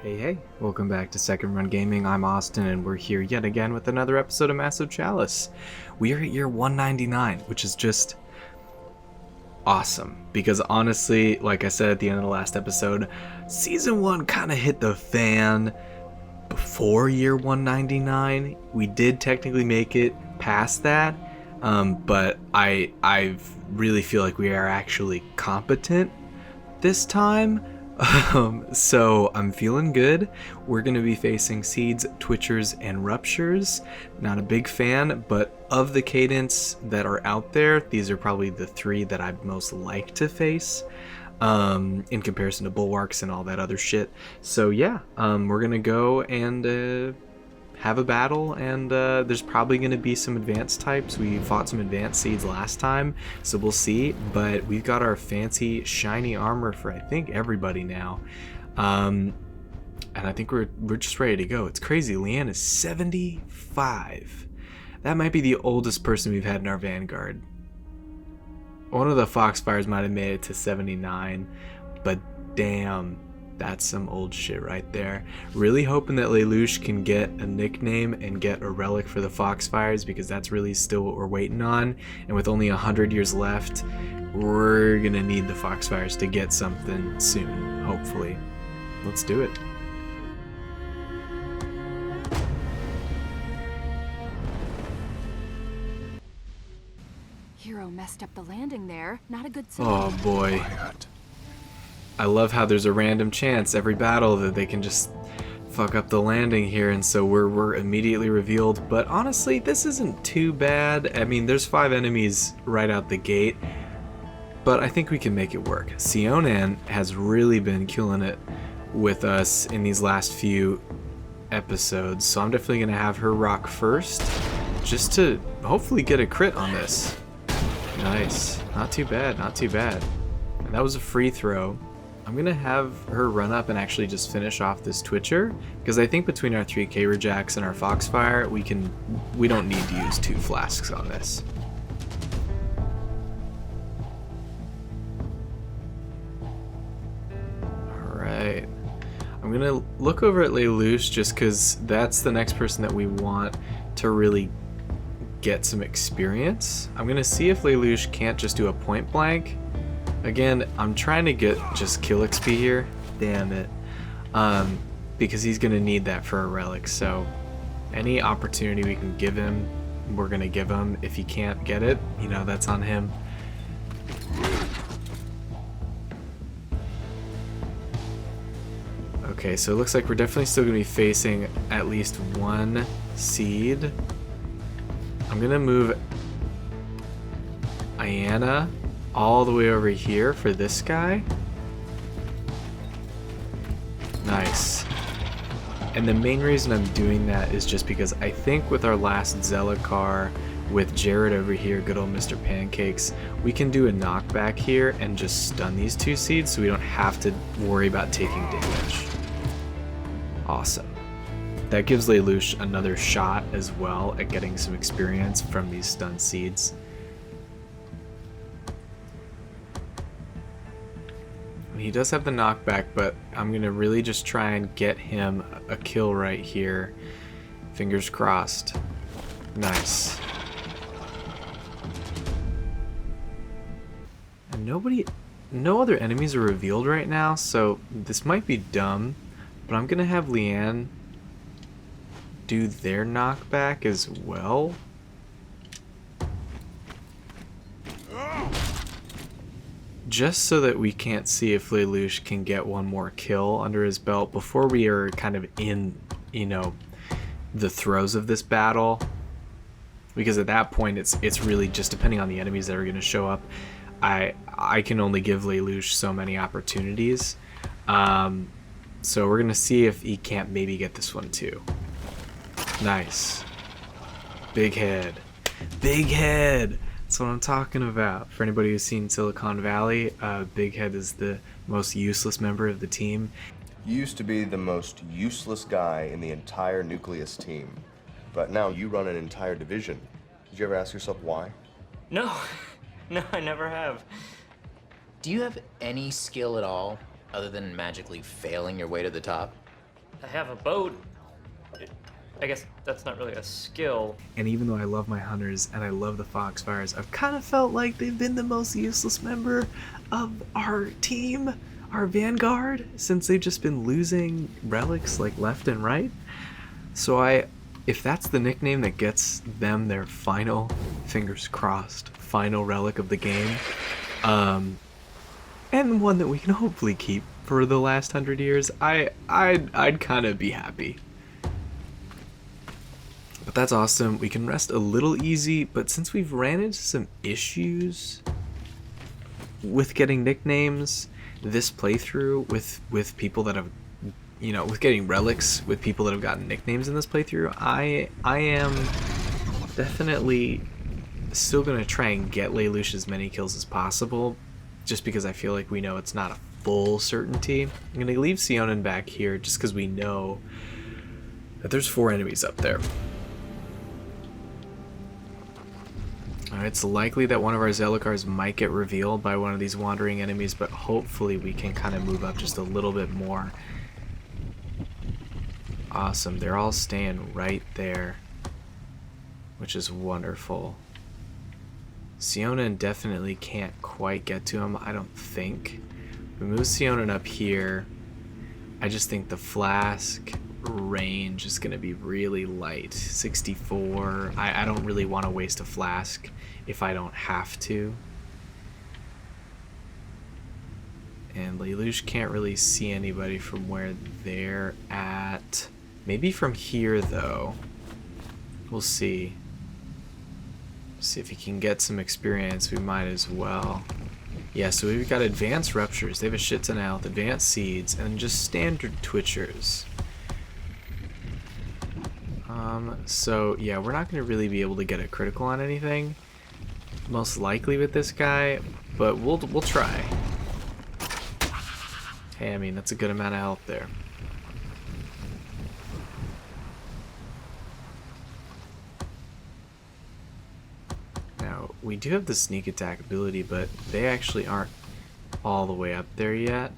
Hey, welcome back to Second Run Gaming. I'm Austin, and we're here yet again with another episode of Massive Chalice. We are at year 199, which is just awesome, because honestly, like I said at the end of the last episode, Season 1 kind of hit the fan before year 199. We did technically make it past that, but I really feel like we are actually competent this time. So I'm feeling good. We're going to be facing Seeds, Twitchers, and Ruptures. Not a big fan, but of the cadence that are out there, these are probably the three that I'd most like to face, in comparison to Bulwarks and all that other shit. So yeah, we're going to go and have a battle, and there's probably going to be some advanced types. We fought some advanced Seeds last time, so we'll see, but we've got our fancy shiny armor for I think everybody now, and I think we're just ready to go. It's crazy. Leanne is 75. That might be the oldest person we've had in our vanguard. One of the Foxfires might have made it to 79, but damn, that's some old shit right there. Really hoping that Lelouch can get a nickname and get a relic for the Foxfires, because that's really still what we're waiting on. And with only 100 years left, we're gonna need the Foxfires to get something soon, hopefully. Let's do it. Hero messed up the landing there. Not a good sign. Oh boy. I love how there's a random chance every battle that they can just fuck up the landing here, and so we're immediately revealed. But honestly, this isn't too bad. I mean, there's 5 enemies right out the gate, but I think we can make it work. Sionan has really been killing it with us in these last few episodes, so I'm definitely gonna have her rock first, just to hopefully get a crit on this. Nice. Not too bad, not too bad. And that was a free throw. I'm gonna have her run up and actually just finish off this Twitcher, because I think between our 3 Caber Jacks and our Foxfire, we don't need to use 2 flasks on this. Alright. I'm gonna look over at Lelouch just because that's the next person that we want to really get some experience. I'm gonna see if Lelouch can't just do a point blank. Again, I'm trying to get just kill XP here. Damn it. Because he's going to need that for a relic. So any opportunity we can give him, we're going to give him. If he can't get it, you know, that's on him. Okay, so it looks like we're definitely still going to be facing at least 1 seed. I'm going to move Iana all the way over here for this guy. Nice. And the main reason I'm doing that is just because I think with our last Zelicar, with Jared over here, good old Mr. Pancakes, we can do a knockback here and just stun these 2 seeds so we don't have to worry about taking damage. Awesome. That gives Lelouch another shot as well at getting some experience from these stun seeds. He does have the knockback, but I'm gonna really just try and get him a kill right here. Fingers crossed. Nice. And no other enemies are revealed right now, so this might be dumb, but I'm gonna have Leanne do their knockback as well. Just so that we can't see if Lelouch can get one more kill under his belt before we are kind of in, you know, the throes of this battle. Because at that point, it's really just depending on the enemies that are going to show up. I can only give Lelouch so many opportunities. So we're going to see if he can't maybe get this one too. Nice. Big head. Big head! That's what I'm talking about. For anybody who's seen Silicon Valley, Big Head is the most useless member of the team. You used to be the most useless guy in the entire Nucleus team, but now you run an entire division. Did you ever ask yourself why? No, no, I never have. Do you have any skill at all, other than magically failing your way to the top? I have a boat. I guess that's not really a skill. And even though I love my hunters and I love the Foxfires, I've kind of felt like they've been the most useless member of our team, our vanguard, since they've just been losing relics like left and right. So if that's the nickname that gets them their final, fingers crossed, final relic of the game, and one that we can hopefully keep for the last 100 years, I'd kind of be happy. But that's awesome. We can rest a little easy, but since we've ran into some issues with getting nicknames this playthrough with people that have, with getting relics with people that have gotten nicknames in this playthrough, I am definitely still going to try and get Lelouch as many kills as possible, just because I feel like we know it's not a full certainty. I'm going to leave Sionin back here just because we know that there's 4 enemies up there. It's likely that one of our Zelukars might get revealed by one of these wandering enemies, but hopefully we can kind of move up just a little bit more. Awesome, they're all staying right there, which is wonderful. Sionin definitely can't quite get to him, I don't think. We move Sionin up here. I just think the flask range is going to be really light. 64. I don't really want to waste a flask if I don't have to. And Lelouch can't really see anybody from where they're at. Maybe from here though. We'll see. See if he can get some experience. We might as well. Yeah, so we've got advanced ruptures. They have a shit ton of health, advanced seeds, and just standard twitchers. So yeah, we're not going to really be able to get a critical on anything, most likely with this guy, but we'll try. Hey, I mean, that's a good amount of health there. Now, we do have the sneak attack ability, but they actually aren't all the way up there yet.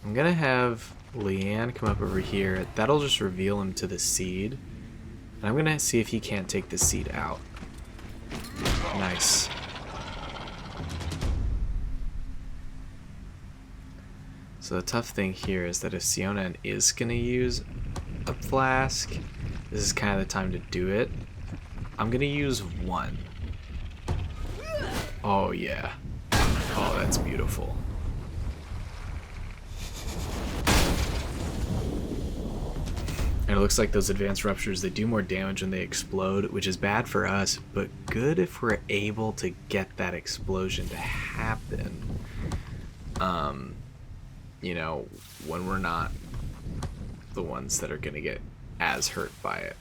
I'm going to have Leanne come up over here. That'll just reveal him to the seed. And I'm gonna see if he can't take the seed out. Nice. So the tough thing here is that if Sionin is gonna use a flask, this is kind of the time to do it. I'm gonna use 1. Oh yeah. Oh, that's beautiful. And it looks like those advanced ruptures, they do more damage when they explode, which is bad for us, but good if we're able to get that explosion to happen. When we're not the ones that are going to get as hurt by it.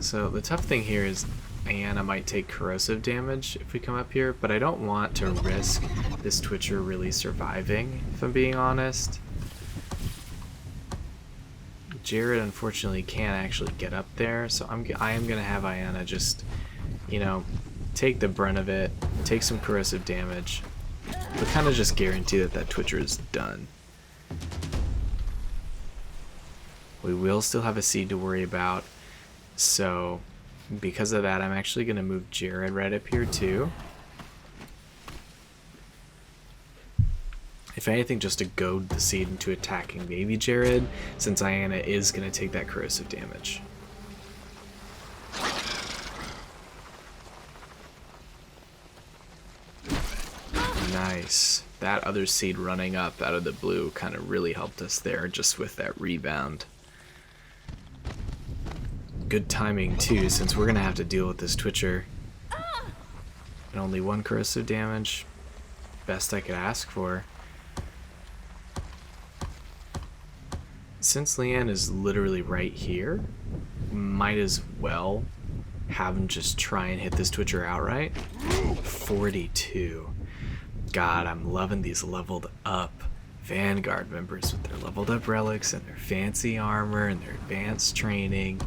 So the tough thing here is Ayanna might take corrosive damage if we come up here, but I don't want to risk this Twitcher really surviving, if I'm being honest. Jared unfortunately can't actually get up there, so I am going to have Ayanna just, take the brunt of it, take some corrosive damage, but kind of just guarantee that that Twitcher is done. We will still have a seed to worry about, so because of that, I'm actually going to move Jared right up here too. If anything, just to goad the seed into attacking maybe Jared, since Ayanna is going to take that corrosive damage. Nice. That other seed running up out of the blue kind of really helped us there, just with that rebound. Good timing too, since we're going to have to deal with this Twitcher. And only 1 corrosive damage. Best I could ask for. Since Leanne is literally right here, might as well have him just try and hit this Twitcher outright. 42. God, I'm loving these leveled up Vanguard members with their leveled up relics and their fancy armor and their advanced training.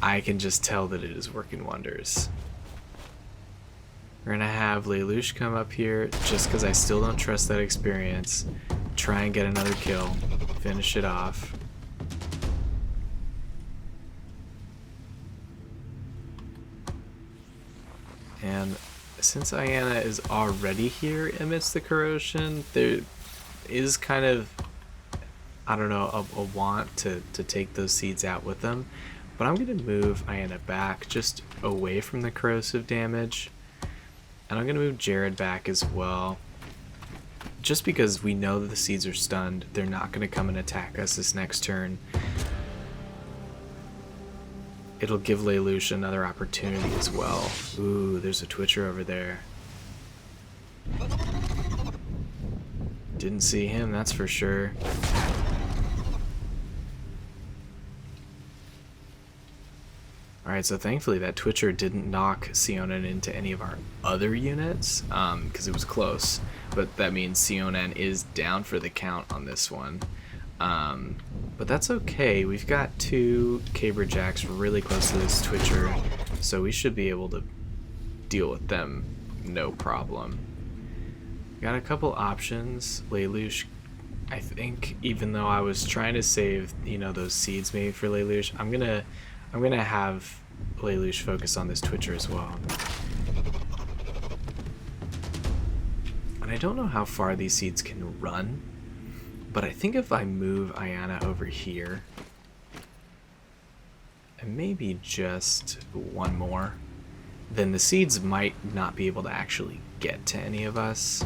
I can just tell that it is working wonders. We're gonna have Lelouch come up here just because I still don't trust that experience. try and get another kill, finish it off. And since Ayanna is already here amidst the corrosion, there is kind of, I don't know, a want to take those seeds out with them. But I'm going to move Ayanna back just away from the corrosive damage. And I'm going to move Jared back as well. Just because we know that the seeds are stunned, they're not going to come and attack us this next turn. It'll give Lelouch another opportunity as well. Ooh, there's a Twitcher over there. Didn't see him, that's for sure. Alright, so thankfully that Twitcher didn't knock Sionen into any of our other units, because it was close. But that means Sionen is down for the count on this one. But that's okay. We've got 2 Caber Jacks really close to this Twitcher, so we should be able to deal with them no problem. Got a couple options. Lelouch, I think, even though I was trying to save, you know, those seeds maybe for Lelouch, I'm gonna have Lelouch focus on this Twitcher as well. And I don't know how far these seeds can run, but I think if I move Ayanna over here, and maybe just one more, then the seeds might not be able to actually get to any of us.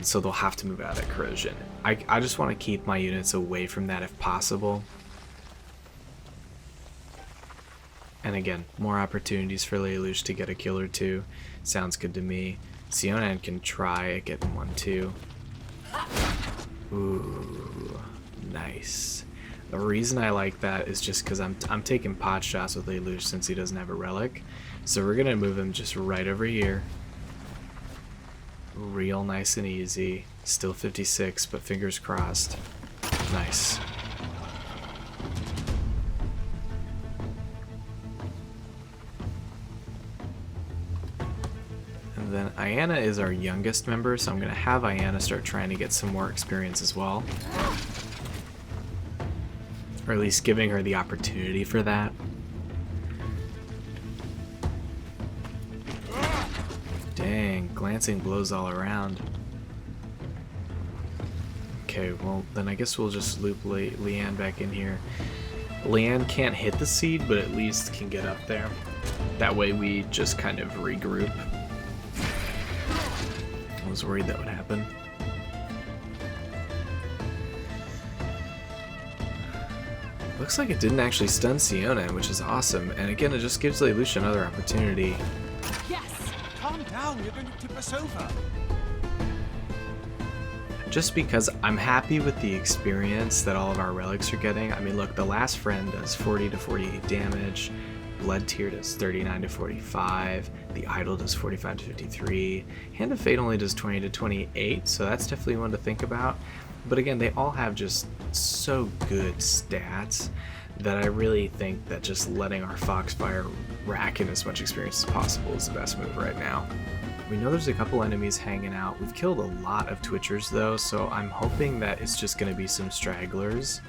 So they'll have to move out of that corrosion. I just want to keep my units away from that if possible. And again, more opportunities for Lelouch to get a kill or two. Sounds good to me. Sionen can try at getting one too. Ooh, nice. The reason I like that is just because I'm taking pot shots with Lelouch since he doesn't have a relic. So we're gonna move him just right over here. Real nice and easy. Still 56, but fingers crossed. Nice. And then Ayanna is our youngest member, so I'm going to have Ayanna start trying to get some more experience as well. Or at least giving her the opportunity for that. Dang, glancing blows all around. Okay, well then I guess we'll just loop Leanne back in here. Leanne can't hit the seed, but at least can get up there. That way we just kind of regroup. I was worried that would happen. Looks like it didn't actually stun Sionen, which is awesome. And again, it just gives Lelouch another opportunity. Yes! Calm down, you're going to tip us over. Just because I'm happy with the experience that all of our relics are getting. I mean, look, the last friend does 40 to 48 damage. Blood Tear does 39 to 45. The Idol does 45 to 53. Hand of Fate only does 20 to 28, so that's definitely one to think about. But again, they all have just so good stats that I really think that just letting our Foxfire rack in as much experience as possible is the best move right now. We know there's a couple enemies hanging out. We've killed a lot of Twitchers though, so I'm hoping that it's just going to be some stragglers.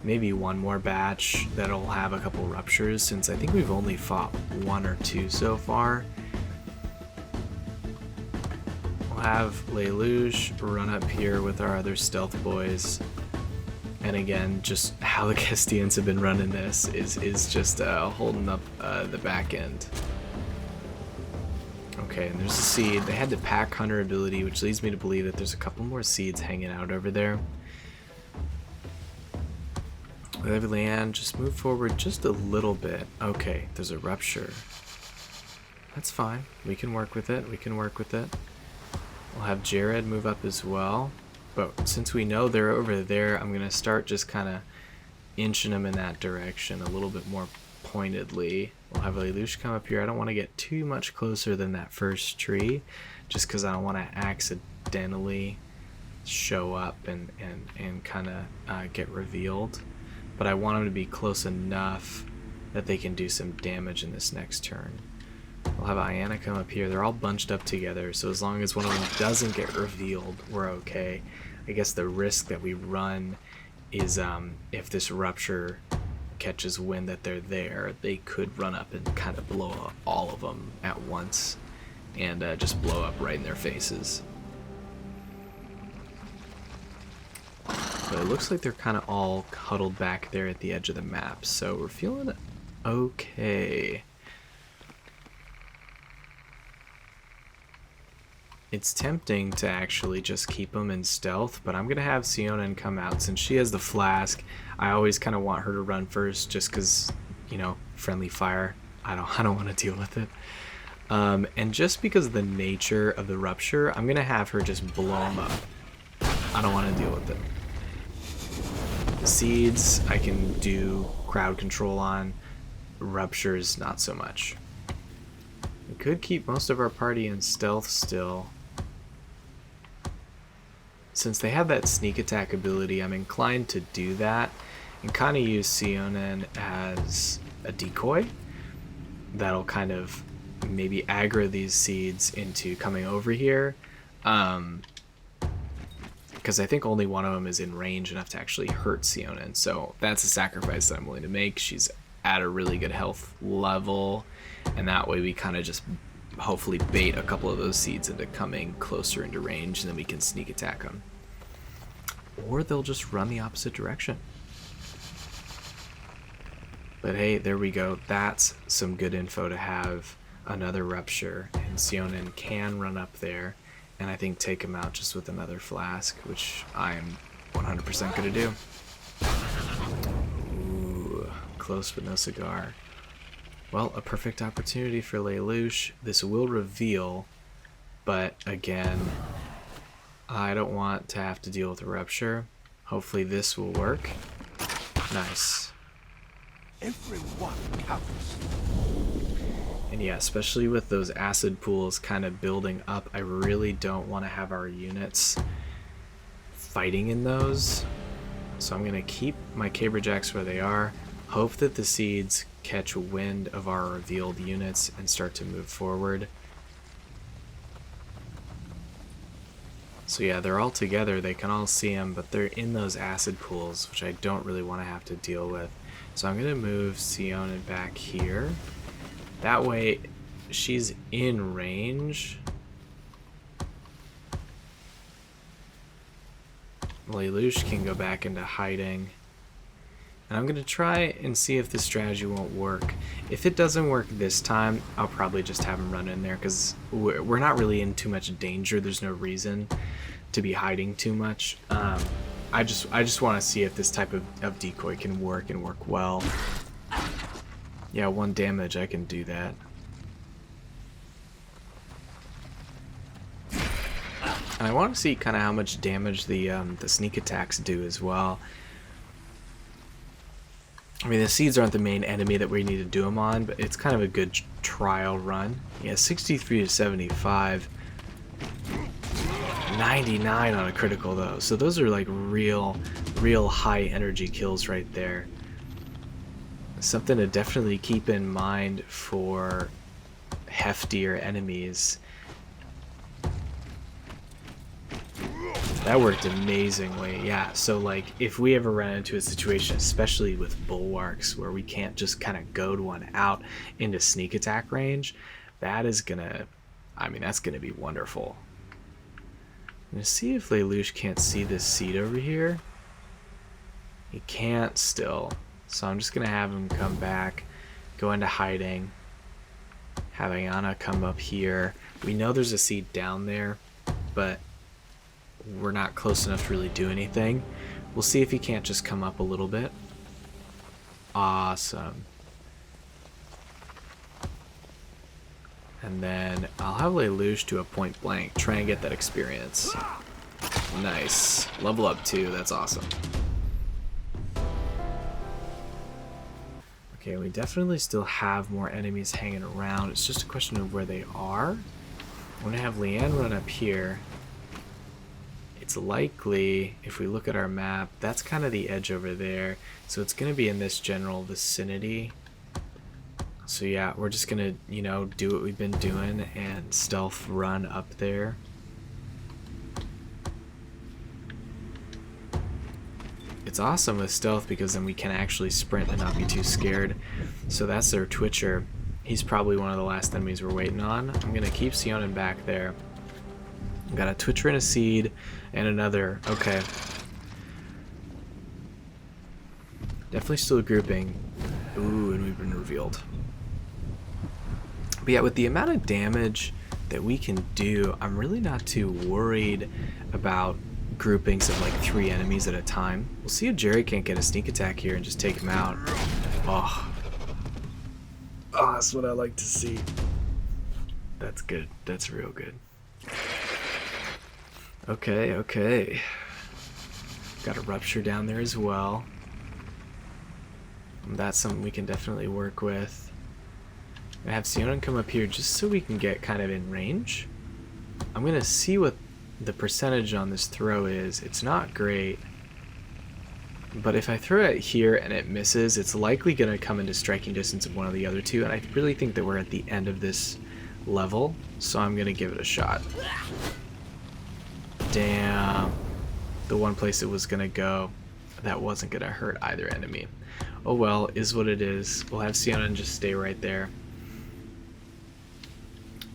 Maybe one more batch that'll have a couple ruptures, since I think we've only fought 1 or 2 so far. We'll have Lelouch run up here with our other stealth boys. And again, just how the Castians have been running this is just holding up the back end. Okay, and there's a seed. They had the pack hunter ability, which leads me to believe that there's a couple more seeds hanging out over there. With Leanne, just move forward just a little bit. Okay, there's a rupture. That's fine. We can work with it. We can work with it. We'll have Jared move up as well. But since we know they're over there, I'm going to start just kind of inching them in that direction a little bit more pointedly. We'll have Lelouch come up here. I don't want to get too much closer than that first tree, just because I don't want to accidentally show up and kind of get revealed. But I want them to be close enough that they can do some damage in this next turn. We'll have Ayanna come up here. They're all bunched up together, so as long as one of them doesn't get revealed, we're okay. I guess the risk that we run is if this rupture catches wind that they're there, they could run up and kind of blow up all of them at once and just blow up right in their faces. But it looks like they're kind of all huddled back there at the edge of the map, so we're feeling okay. It's tempting to actually just keep them in stealth, but I'm going to have Sionen come out. Since she has the flask, I always kind of want her to run first just because, you know, friendly fire. I don't want to deal with it. And just because of the nature of the rupture, I'm going to have her just blow them up. I don't want to deal with it. The seeds I can do crowd control on. Ruptures, not so much. We could keep most of our party in stealth still. Since they have that sneak attack ability, I'm inclined to do that and kind of use Sionen as a decoy. That'll kind of maybe aggro these seeds into coming over here. Because I think only one of them is in range enough to actually hurt Sionen. So that's a sacrifice that I'm willing to make. She's at a really good health level. And that way we kind of just hopefully bait a couple of those seeds into coming closer into range, and then we can sneak attack them. Or they'll just run the opposite direction. But hey, there we go. That's some good info to have. Another rupture, and Sionen can run up there and I think take him out just with another flask, which I'm 100% gonna do. Ooh, close but no cigar. Well, a perfect opportunity for Lelouch. This will reveal, but again, I don't want to have to deal with a rupture. Hopefully this will work. Nice. Everyone counts. And yeah, especially with those acid pools kind of building up, I really don't want to have our units fighting in those. So I'm going to keep my caberjacks where they are, hope that the seeds catch wind of our revealed units and start to move forward. So yeah, they're all together, they can all see them, but they're in those acid pools, which I don't really want to have to deal with. So I'm going to move Sionen back here. That way, she's in range. Lelouch can go back into hiding. And I'm going to try and see if this strategy won't work. If it doesn't work this time, I'll probably just have him run in there, because we're not really in too much danger. There's no reason to be hiding too much. I just want to see if this type of decoy can work and work well. Yeah, 1 damage, I can do that. And I want to see kind of how much damage the sneak attacks do as well. I mean, the seeds aren't the main enemy that we need to do them on, but it's kind of a good trial run. Yeah, 63 to 75. 99 on a critical though, so those are like real high energy kills right there. Something to definitely keep in mind for heftier enemies. That worked amazingly. Yeah, so like if we ever run into a situation, especially with bulwarks, where we can't just kind of goad one out into sneak attack range, that is gonna, I mean, that's gonna be wonderful. I'm gonna see if Lelouch can't see this seed over here. He can't still. So I'm just gonna have him come back, go into hiding, have Ayana come up here. We know there's a seed down there, but we're not close enough to really do anything. We'll see if he can't just come up a little bit. Awesome. And then I'll have Lelouch do a point blank, try and get that experience. Nice. Level up too, that's awesome. Okay, we definitely still have more enemies hanging around. It's just a question of where they are. I'm gonna have Leanne run up here. It's likely, if we look at our map, that's kind of the edge over there. So it's gonna be in this general vicinity. So yeah, we're just gonna, you know, do what we've been doing and stealth run up there. It's awesome with stealth because then we can actually sprint and not be too scared. So that's their Twitcher. He's probably one of the last enemies we're waiting on. I'm gonna keep Sionin back there. Got a Twitcher and a Seed and another. Okay. Definitely still grouping. Ooh, and we've been revealed. But yeah, with the amount of damage that we can do, I'm really not too worried about groupings of like 3 enemies at a time. We'll see if Jerry can't get a sneak attack here and just take him out. Oh, that's what I like to see. That's good. That's real good. Okay. Got a Rupture down there as well. That's something we can definitely work with. I have Sionin come up here just so we can get kind of in range. I'm gonna see what the percentage on this throw is. It's not great, but if I throw it here and it misses, it's likely gonna come into striking distance of one of the other two, and I really think that we're at the end of this level, so I'm gonna give it a shot. Damn. The one place it was gonna go, that wasn't gonna hurt either enemy. Oh well, is what it is. We'll have Sionin just stay right there.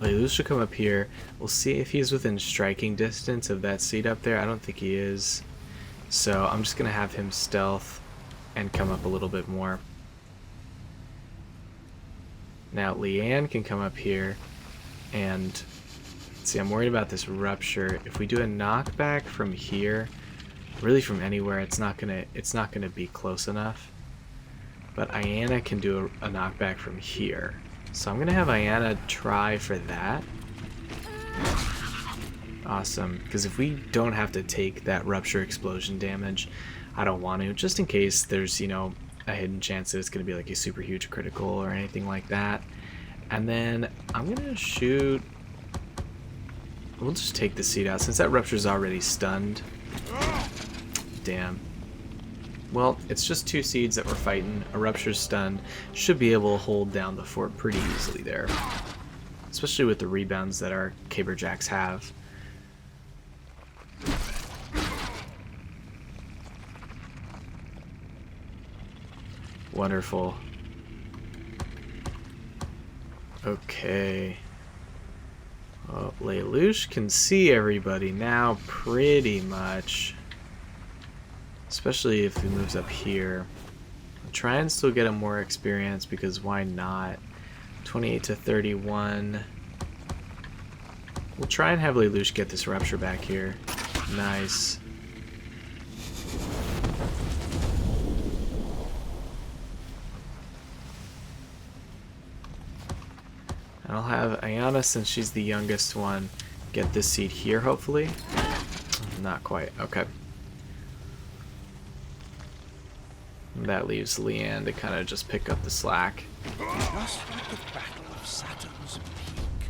Lelouch should come up here. We'll see if he's within striking distance of that seat up there. I don't think he is. So I'm just going to have him stealth and come up a little bit more. Now Leanne can come up here and see, I'm worried about this Rupture. If we do a knockback from here, really from anywhere, it's not gonna be close enough. But Ayanna can do a knockback from here. So I'm gonna have Ayanna try for that. Awesome, because if we don't have to take that Rupture explosion damage, I don't want to, just in case there's, you know, a hidden chance that it's gonna be like a super huge critical or anything like that. And then I'm gonna shoot. We'll just take the seat out since that Rupture's already stunned. Damn. Well, it's just 2 seeds that we're fighting. A Rupture's stunned. Should be able to hold down the fort pretty easily there. Especially with the rebounds that our Caberjacks have. Wonderful. Okay. Well, Lelouch can see everybody now pretty much. Especially if he moves up here. I'll try and still get him more experience because why not? 28 to 31. We'll try and have Lelouch get this Rupture back here. Nice. And I'll have Ayanna, since she's the youngest one, get this seat here, hopefully. Not quite. Okay. That leaves Leanne to kind of just pick up the slack. Just like the Battle of Saturn's Peak.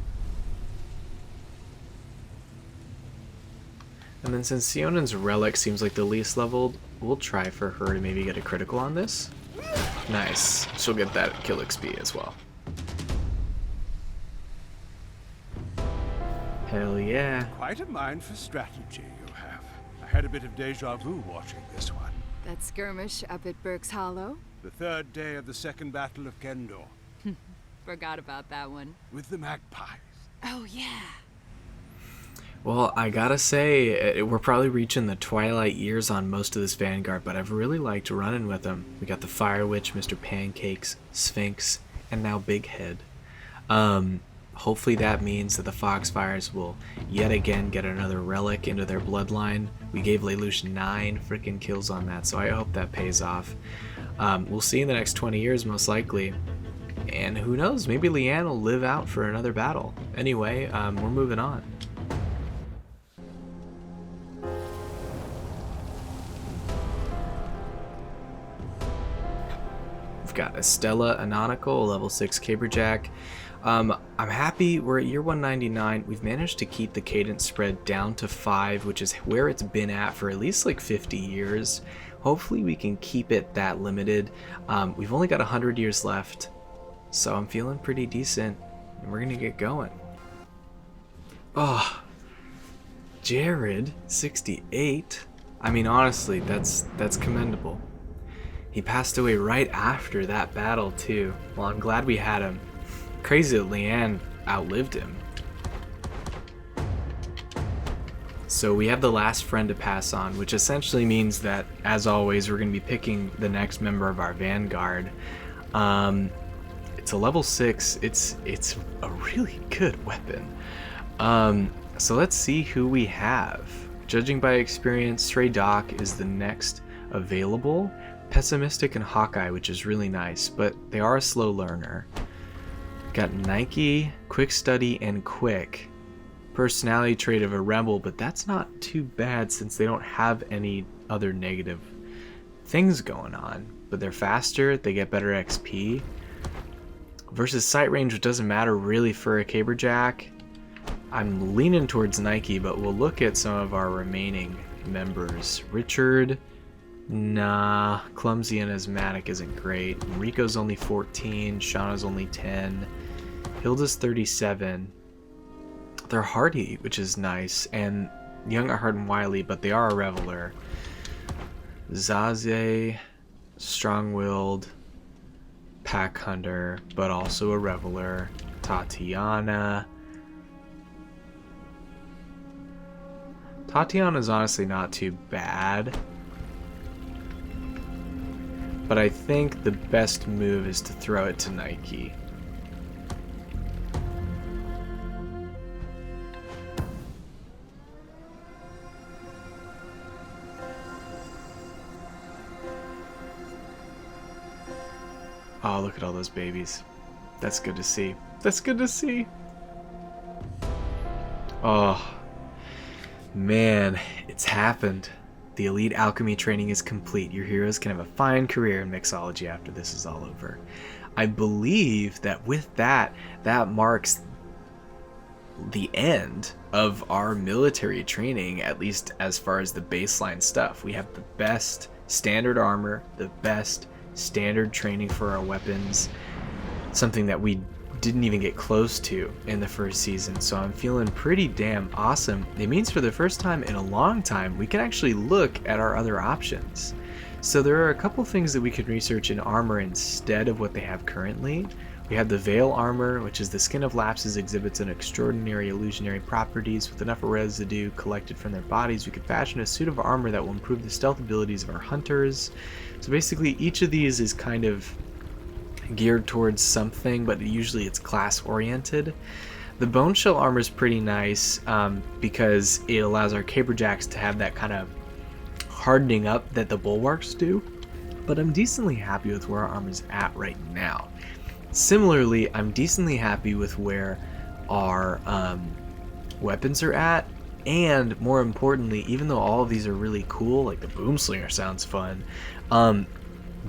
And then since Sionin's Relic seems like the least leveled, we'll try for her to maybe get a critical on this. Nice. She'll get that kill XP as well. Hell yeah. Quite a mind for strategy you have. I had a bit of deja vu watching this one. That skirmish up at Burke's Hollow? The 3rd day of the 2nd Battle of Kendor. Forgot about that one. With the magpies. Oh, yeah. Well, I gotta say, we're probably reaching the twilight years on most of this Vanguard, but I've really liked running with them. We got the Fire Witch, Mr. Pancakes, Sphinx, and now Big Head. Hopefully that means that the Foxfires will yet again get another relic into their bloodline. We gave Lelouch 9 freaking kills on that, so I hope that pays off. We'll see in the next 20 years, most likely. And who knows, maybe Leanne will live out for another battle. Anyway, we're moving on. We've got Estella Anonical, level 6 Caberjack. I'm happy we're at year 199. We've managed to keep the cadence spread down to 5, which is where it's been at for at least like 50 years. Hopefully we can keep it that limited. We've only got 100 years left, so I'm feeling pretty decent, and we're gonna get going. Oh, Jared, 68. I mean, honestly, that's commendable. He passed away right after that battle, too. Well, I'm glad we had him. Crazy that Leanne outlived him. So we have the last friend to pass on, which essentially means that, as always, we're going to be picking the next member of our vanguard. It's a level 6. It's a really good weapon. So let's see who we have. Judging by experience, Stray Doc is the next available. Pessimistic and Hawkeye, which is really nice, but they are a slow learner. Got Nike, Quick Study, and Quick. Personality trait of a rebel, but that's not too bad since they don't have any other negative things going on. But they're faster, they get better XP. Versus sight range, which doesn't matter really for a Caberjack. I'm leaning towards Nike, but we'll look at some of our remaining members. Richard, nah. Clumsy and Asthmatic isn't great. Rico's only 14, Shauna's only 10. Hilda's 37. They're hardy, which is nice, and young at heart and wily, but they are a reveler. Zaze, strong-willed, pack hunter, but also a reveler. Tatiana's honestly not too bad, but I think the best move is to throw it to Nike. Oh, look at all those babies. That's good to see. That's good to see. Oh, man, it's happened. The elite alchemy training is complete. Your heroes can have a fine career in mixology after this is all over. I believe that with that, that marks the end of our military training, at least as far as the baseline stuff. We have the best standard armor, the best standard training for our weapons, something that we didn't even get close to in the first season, so I'm feeling pretty damn awesome. It means for the first time in a long time we can actually look at our other options. So there are a couple things that we can research in armor instead of what they have currently. We have the Veil armor, which is the skin of lapses exhibits an extraordinary illusionary properties. With enough residue collected from their bodies, we could fashion a suit of armor that will improve the stealth abilities of our hunters. So basically each of these is kind of geared towards something, but usually it's class oriented. The bone shell armor is pretty nice because it allows our caberjacks to have that kind of hardening up that the bulwarks do, but I'm decently happy with where our armor's at right now. Similarly, I'm decently happy with where our weapons are at, and more importantly, even though all of these are really cool, like the boomslinger sounds fun,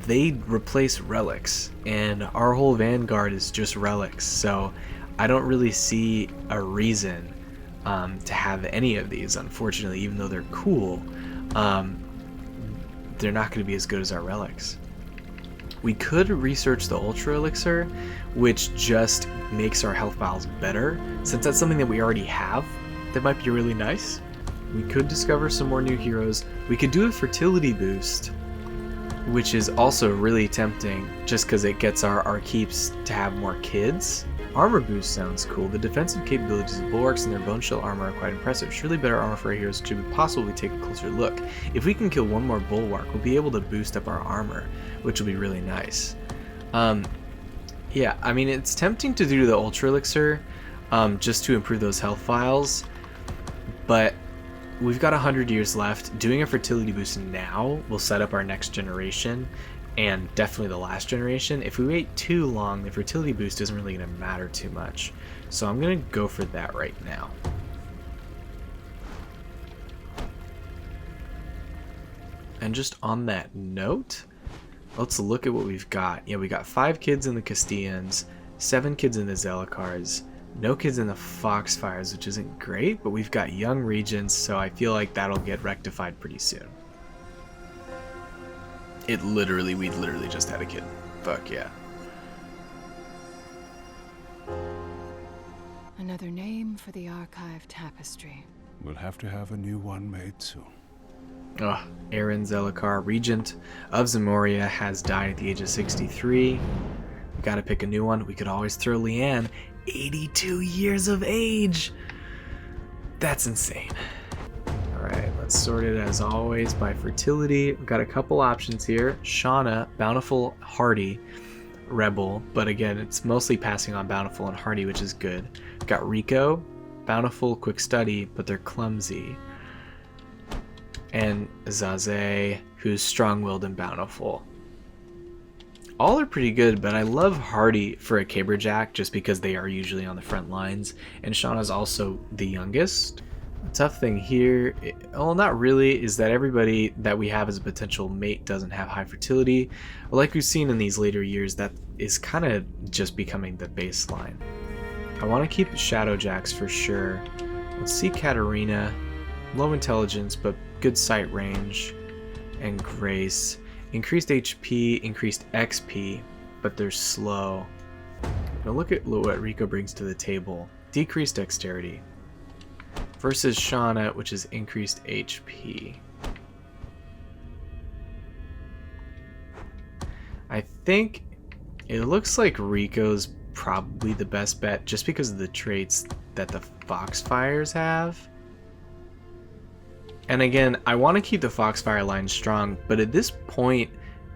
they replace relics, and our whole vanguard is just relics, so I don't really see a reason to have any of these, unfortunately. Even though they're cool, they're not going to be as good as our relics. We could research the Ultra Elixir, which just makes our health vials better. Since that's something that we already have, that might be really nice. We could discover some more new heroes. We could do a fertility boost, which is also really tempting just because it gets our keeps to have more kids. Armor boost sounds cool. The defensive capabilities of bulwarks and their bone shell armor are quite impressive. Surely better armor for our heroes should be possible if we take a closer look. If we can kill one more bulwark, we'll be able to boost up our armor, which will be really nice. Yeah, I mean, it's tempting to do the Ultra Elixir just to improve those health vials, but we've got 100 years left. Doing a fertility boost now will set up our next generation, and definitely the last generation. If we wait too long, the fertility boost isn't really going to matter too much. So I'm going to go for that right now. And just on that note, let's look at what we've got. Yeah, we got 5 kids in the Castillans, 7 kids in the Zelicars, no kids in the Foxfires, which isn't great, but we've got young regents, so I feel like that'll get rectified pretty soon. We literally just had a kid. Fuck yeah. Another name for the archive tapestry. We'll have to have a new one made soon. Aaron Zelakar, Regent of Zamoria, has died at the age of 63. We gotta pick a new one. We could always throw Leanne, 82 years of age. That's insane. Alright, let's sort it as always by fertility. We've got a couple options here. Shauna, Bountiful, Hardy, Rebel, but again, it's mostly passing on Bountiful and Hardy, which is good. We've got Rico, Bountiful, Quick Study, but they're clumsy. And Zaze, who's strong-willed and bountiful. All are pretty good, but I love Hardy for a caberjack just because they are usually on the front lines, and Shauna's also the youngest. The tough thing here, well, not really, is that everybody that we have as a potential mate doesn't have high fertility. But like we've seen in these later years, that is kind of just becoming the baseline. I want to keep Shadowjacks for sure. Let's see Katarina. Low intelligence, but good sight range. And Grace. Increased HP, increased XP, but they're slow. Now look at what Rico brings to the table. Decreased dexterity. Versus Shauna, which is increased HP. I think it looks like Rico's probably the best bet just because of the traits that the Foxfires have. And again, I want to keep the Foxfire line strong, but at this point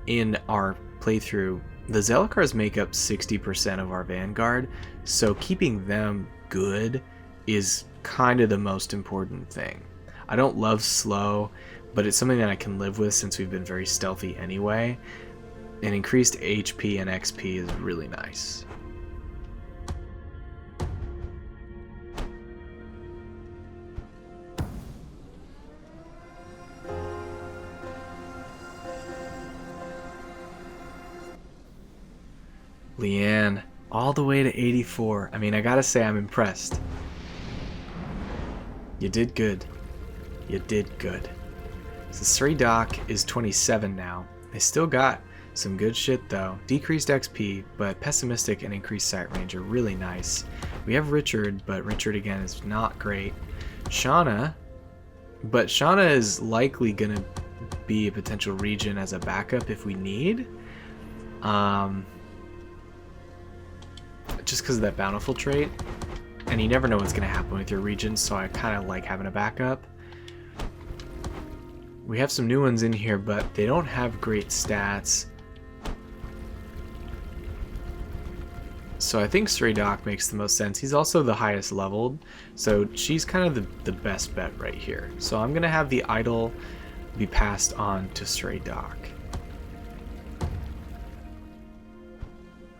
in our playthrough, the Zelakars make up 60% of our vanguard, so keeping them good is kind of the most important thing. I don't love slow, but it's something that I can live with since we've been very stealthy anyway, and increased HP and XP is really nice. Leanne, all the way to 84. I mean, I gotta say I'm impressed. You did good. You did good. So Sri Doc is 27 now. They still got some good shit though. Decreased XP, but pessimistic and increased sight range are really nice. We have Richard, but Richard again is not great. Shauna, but Shauna is likely gonna be a potential region as a backup if we need. Just because of that bountiful trait, and you never know what's going to happen with your regions, so I kind of like having a backup. We have some new ones in here, but they don't have great stats. So I think Stray Doc makes the most sense. He's also the highest leveled, so she's kind of the best bet right here. So I'm going to have the idol be passed on to Stray Doc.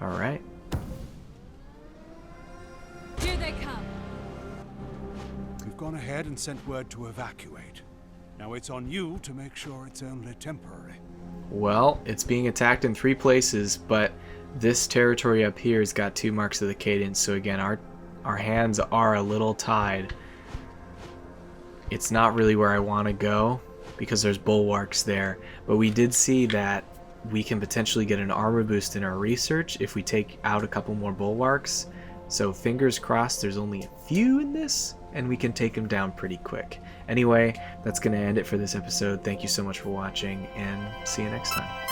Alright. Here they come. We've gone ahead and sent word to evacuate. Now it's on you to make sure it's only temporary. Well, it's being attacked in 3 places, but this territory up here has got 2 marks of the cadence, so again, our hands are a little tied. It's not really where I want to go because there's bulwarks there, but we did see that we can potentially get an armor boost in our research if we take out a couple more bulwarks. So fingers crossed there's only a few in this and we can take them down pretty quick. Anyway, that's going to end it for this episode. Thank you so much for watching and see you next time.